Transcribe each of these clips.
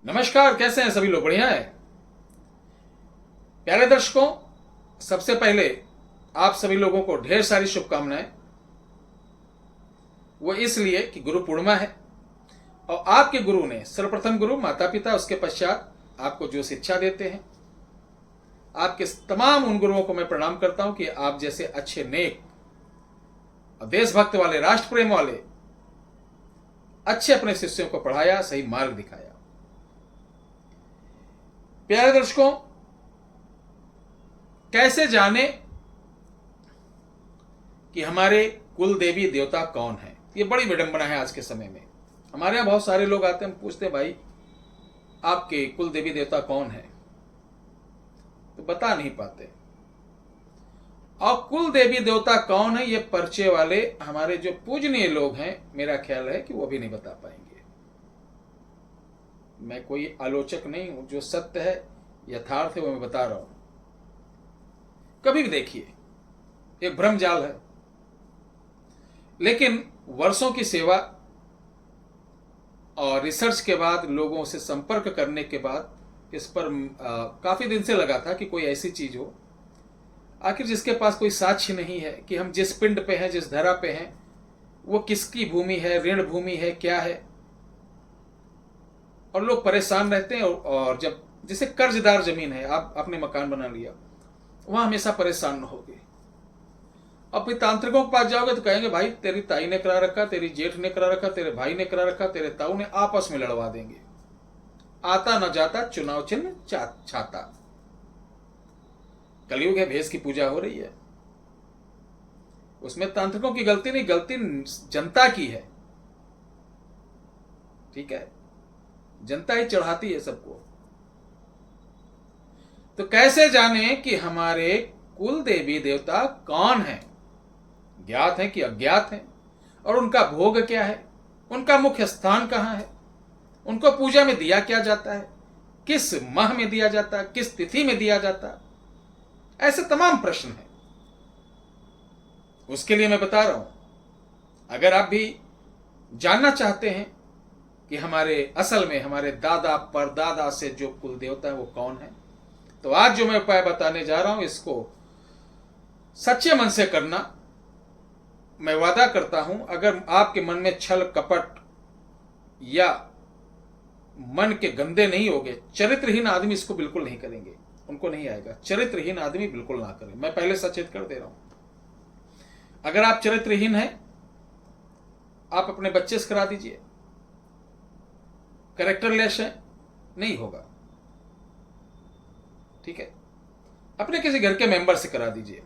नमस्कार, कैसे हैं सभी लोग? बढ़िया है। प्यारे दर्शकों, सबसे पहले आप सभी लोगों को ढेर सारी शुभकामनाएं। वो इसलिए कि गुरु पूर्णिमा है और आपके गुरु ने, सर्वप्रथम गुरु माता पिता, उसके पश्चात आपको जो शिक्षा देते हैं, आपके तमाम उन गुरुओं को मैं प्रणाम करता हूं कि आप जैसे अच्छे, नेक और देशभक्त वाले, राष्ट्र प्रेम वाले अच्छे अपने शिष्यों को पढ़ाया, सही मार्ग दिखाया। प्यारे दर्शकों, कैसे जाने कि हमारे कुल देवी देवता कौन है? ये बड़ी विडंबना है आज के समय में। हमारे यहां बहुत सारे लोग आते हैं, हम पूछते हैं, भाई आपके कुल देवी देवता कौन है? तो बता नहीं पाते। और कुल देवी देवता कौन है, ये परिचय वाले हमारे जो पूजनीय लोग हैं, मेरा ख्याल है कि वो भी नहीं बता पाएंगे। मैं कोई आलोचक नहीं हूं, जो सत्य है, यथार्थ है, वो मैं बता रहा हूं। कभी भी देखिए, एक भ्रम जाल है, लेकिन वर्षों की सेवा और रिसर्च के बाद, लोगों से संपर्क करने के बाद इस पर काफी दिन से लगा था कि कोई ऐसी चीज हो आखिर जिसके पास कोई साक्ष्य नहीं है कि हम जिस पिंड पे हैं, जिस धरा पे हैं, वो किसकी भूमि है, ऋण भूमि है, क्या है। और लोग परेशान रहते हैं। और जब जैसे कर्जदार जमीन है, आप आपने मकान बना लिया, वहां हमेशा परेशान न होगे। अपने तांत्रिकों के पास जाओगे तो कहेंगे, भाई तेरी ताई ने करा रखा, तेरी जेठ ने करा रखा, तेरे भाई ने करा रखा, तेरे ताऊ ने, आपस में लड़वा देंगे। आता न जाता चुनाव चिन्ह छाता। कलयुग है, भेष की पूजा हो रही है। उसमें तांत्रिकों की गलती नहीं, गलती जनता की है। ठीक है, जनता ही चढ़ाती है सबको। तो कैसे जाने कि हमारे कुल देवी देवता कौन है? ज्ञात है कि अज्ञात है? और उनका भोग क्या है? उनका मुख्य स्थान कहां है? उनको पूजा में दिया क्या जाता है? किस माह में दिया जाता है? किस तिथि में दिया जाता है? ऐसे तमाम प्रश्न हैं। उसके लिए मैं बता रहा हूं, अगर आप भी जानना चाहते हैं कि हमारे असल में हमारे दादा परदादा से जो कुल देवता है वो कौन है, तो आज जो मैं उपाय बताने जा रहा हूं, इसको सच्चे मन से करना। मैं वादा करता हूं, अगर आपके मन में छल कपट या मन के गंदे नहीं होंगे, चरित्रहीन आदमी इसको बिल्कुल नहीं करेंगे, उनको नहीं आएगा। चरित्रहीन आदमी बिल्कुल ना करें, मैं पहले सचेत कर दे रहा हूं। अगर आप चरित्रहीन हैं, आप अपने बच्चे से करा दीजिए। कैरेक्टरलेस है, नहीं होगा। ठीक है, अपने किसी घर के मेंबर से करा दीजिए।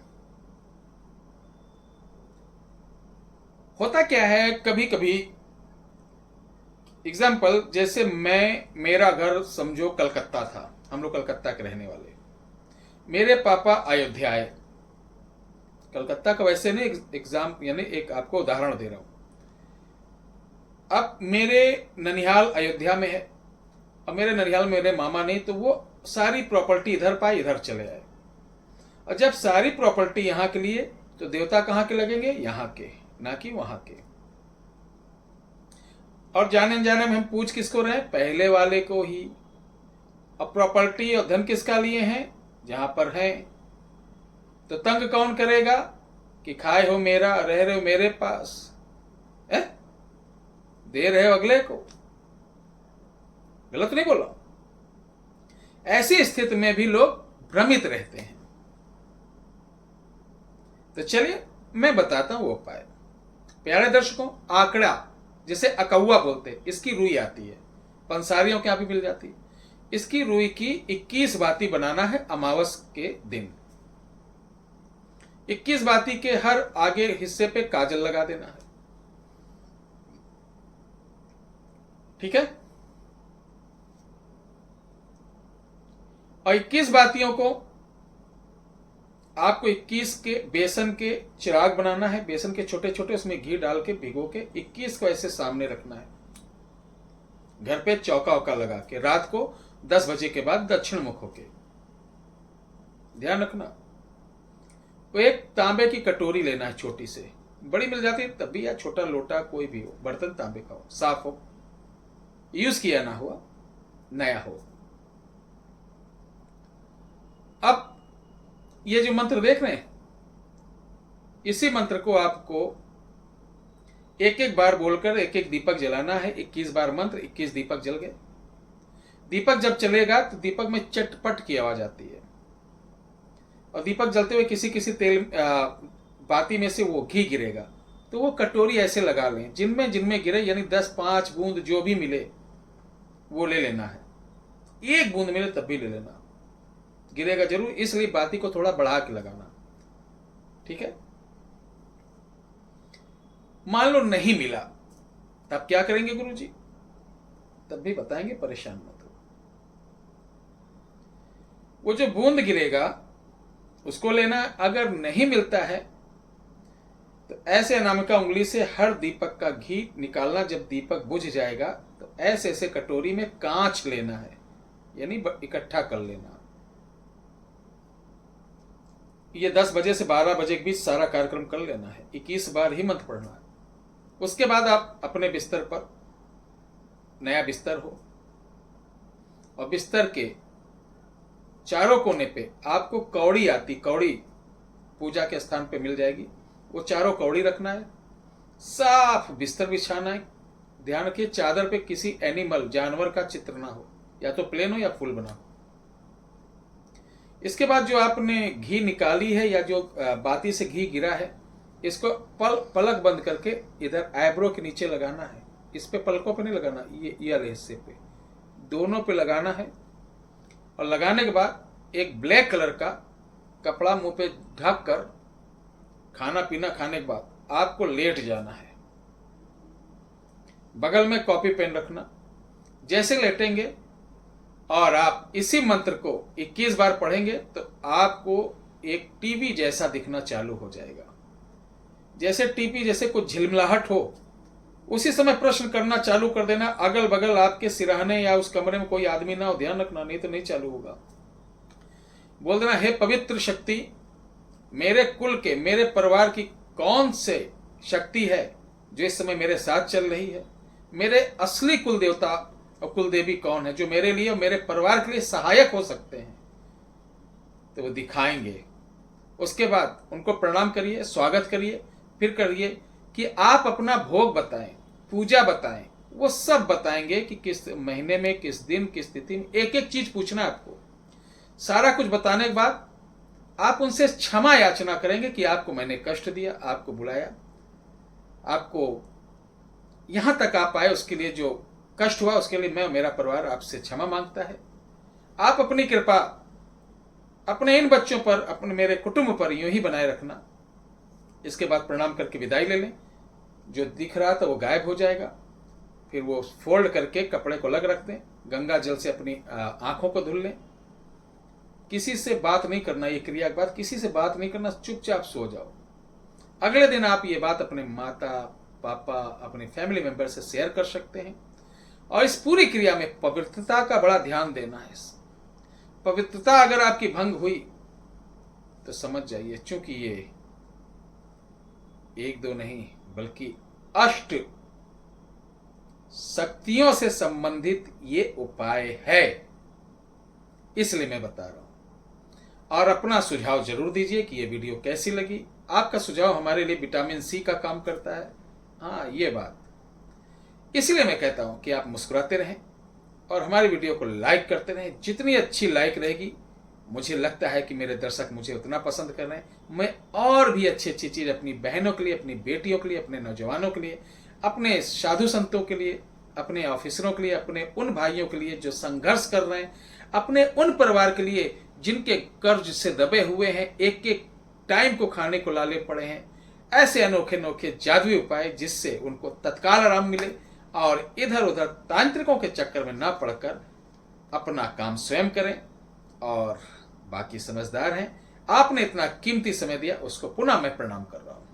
होता क्या है, कभी कभी एग्जाम्पल, जैसे मेरा घर समझो कलकत्ता था, हम लोग कलकत्ता के रहने वाले। मेरे पापा अयोध्या आए। कलकत्ता का वैसे नहीं, एग्जाम यानी एक आपको उदाहरण दे रहा हूं। अब मेरे ननिहाल अयोध्या में है, और मेरे ननिहाल में मेरे मामा नहीं, तो वो सारी प्रॉपर्टी इधर पाए, इधर चले आए। और जब सारी प्रॉपर्टी यहां के लिए, तो देवता कहां के लगेंगे? यहां के, ना कि वहां के। और जाने अनजाने में हम पूछ किसको रहे? पहले वाले को ही। अब प्रॉपर्टी और धन किसका लिए हैं? जहां पर है। तो तंग कौन करेगा कि खाए हो मेरा, रह रहे हो मेरे पास, दे रहे हो अगले को। गलत नहीं बोला। ऐसी स्थिति में भी लोग भ्रमित रहते हैं। तो चलिए मैं बताता हूं वो उपाय। प्यारे दर्शकों, आंकड़ा जिसे अकौआ बोलते, इसकी रुई आती है, पंसारियों के यहां भी मिल जाती है। इसकी रुई की 21 बाती बनाना है अमावस के दिन। 21 बाती के हर आगे हिस्से पे काजल लगा देना है। ठीक है, और 21 बातियों को आपको 21 के बेसन के चिराग बनाना है। बेसन के छोटे छोटे, उसमें घी डाल के भिगो के 21 को ऐसे सामने रखना है। घर पे चौका वौका लगा के रात को 10 बजे के बाद दक्षिण मुख होके, ध्यान रखना। तो एक तांबे की कटोरी लेना है, छोटी से, बड़ी मिल जाती है तब भी, या छोटा लोटा कोई भी हो, बर्तन तांबे का हो, साफ हो, यूज किया ना हुआ। नया हो। अब ये जो मंत्र देख रहे हैं, इसी मंत्र को आपको एक एक बार बोलकर एक एक दीपक जलाना है। 21 बार मंत्र, 21 दीपक जल गए। दीपक जब चलेगा तो दीपक में चटपट की आवाज आती है, और दीपक जलते हुए किसी किसी तेल बाती में से वो घी गिरेगा, तो वो कटोरी ऐसे लगा लें जिनमें जिनमें गिरे, यानी 10-5 बूंद जो भी मिले वो ले लेना है। 1 बूंद मिले तब भी ले लेना, गिरेगा जरूर, इसलिए बाती को थोड़ा बढ़ा के लगाना। ठीक है। मान लो नहीं मिला, तब क्या करेंगे गुरुजी? तब भी बताएंगे, परेशान मत हो। वो जो बूंद गिरेगा उसको लेना। अगर नहीं मिलता है तो ऐसे अनामिका उंगली से हर दीपक का घी निकालना। जब दीपक बुझ जाएगा तो ऐसे ऐसे कटोरी में कांच लेना है, यानी इकट्ठा कर लेना। ये 10 बजे से 12 बजे के बीच सारा कार्यक्रम कर लेना है। 21 बार ही मंत्र पढ़ना है। उसके बाद आप अपने बिस्तर पर, नया बिस्तर हो, और बिस्तर के चारों कोने पे आपको कौड़ी आती, कौड़ी पूजा के स्थान पे मिल जाएगी, वो चारों कौड़ी रखना है। साफ बिस्तर बिछाना है। ध्यान रखिए चादर पे किसी एनिमल, जानवर का चित्र ना हो, या तो प्लेन हो या फूल बना हो। इसके बाद जो आपने घी निकाली है या जो बाती से घी गिरा है, इसको पलक बंद करके इधर आईब्रो के नीचे लगाना है। इस पे पलकों पे नहीं लगाना, ये वाले हिस्से पे, दोनों पे लगाना है। और लगाने के बाद एक ब्लैक कलर का कपड़ा मुंह पे ढक कर खाना पीना खाने के बाद आपको लेट जाना है। बगल में कॉपी पेन रखना। जैसे लेटेंगे और आप इसी मंत्र को 21 बार पढ़ेंगे तो आपको एक टीवी जैसा दिखना चालू हो जाएगा। जैसे टीवी, जैसे कुछ झिलमिलाहट हो, उसी समय प्रश्न करना चालू कर देना। अगल बगल आपके सिरहाने या उस कमरे में कोई आदमी ना हो, ध्यान रखना, नहीं तो नहीं चालू होगा। बोल देना, हे पवित्र शक्ति, मेरे कुल के, मेरे परिवार की कौन से शक्ति है जो इस समय मेरे साथ चल रही है? मेरे असली कुल देवता और कुल देवी कौन है जो मेरे लिए और मेरे परिवार के लिए सहायक हो सकते हैं? तो वो दिखाएंगे। उसके बाद उनको प्रणाम करिए, स्वागत करिए, फिर करिए कि आप अपना भोग बताएं, पूजा बताएं। वो सब बताएंगे कि किस महीने में, किस दिन, किस तिथि में। एक एक चीज पूछना आपको। सारा कुछ बताने के बाद आप उनसे क्षमा याचना करेंगे कि आपको मैंने कष्ट दिया, आपको बुलाया, आपको यहां तक आप आए, उसके लिए जो कष्ट हुआ उसके लिए मैं और मेरा परिवार आपसे क्षमा मांगता है। आप अपनी कृपा अपने इन बच्चों पर, अपने मेरे कुटुंब पर यूं ही बनाए रखना। इसके बाद प्रणाम करके विदाई ले लें। जो दिख रहा था वो गायब हो जाएगा। फिर वो फोल्ड करके कपड़े को अलग रख दें, गंगा जल से अपनी आंखों को धुल लें। किसी से बात नहीं करना, ये क्रिया के बाद किसी से बात नहीं करना, चुपचाप सो जाओ। अगले दिन आप ये बात अपने माता पापा, अपने फैमिली मेंबर से शेयर कर सकते हैं। और इस पूरी क्रिया में पवित्रता का बड़ा ध्यान देना है। पवित्रता अगर आपकी भंग हुई तो समझ जाइए, चूंकि ये 1-2 नहीं बल्कि 8 शक्तियों से संबंधित ये उपाय है, इसलिए मैं बता रहा हूं। और अपना सुझाव जरूर दीजिए कि ये वीडियो कैसी लगी। आपका सुझाव हमारे लिए विटामिन सी का काम करता है। हाँ, ये बात इसलिए मैं कहता हूं कि आप मुस्कुराते रहें और हमारी वीडियो को लाइक करते रहें। जितनी अच्छी लाइक रहेगी, मुझे लगता है कि मेरे दर्शक मुझे उतना पसंद कर रहे हैं। मैं और भी अच्छी अच्छी चीज़ अपनी बहनों के लिए, अपनी बेटियों के लिए, अपने नौजवानों के लिए, अपने साधु संतों के लिए, अपने ऑफिसरों के लिए, अपने उन भाइयों के लिए जो संघर्ष कर रहे हैं, अपने उन परिवार के लिए जिनके कर्ज से दबे हुए हैं, एक एक टाइम को खाने को लाले पड़े हैं, ऐसे अनोखे अनोखे जादुई उपाय जिससे उनको तत्काल आराम मिले और इधर उधर तांत्रिकों के चक्कर में ना पड़कर अपना काम स्वयं करें। और बाकी समझदार हैं, आपने इतना कीमती समय दिया, उसको पुनः मैं प्रणाम कर रहा हूं।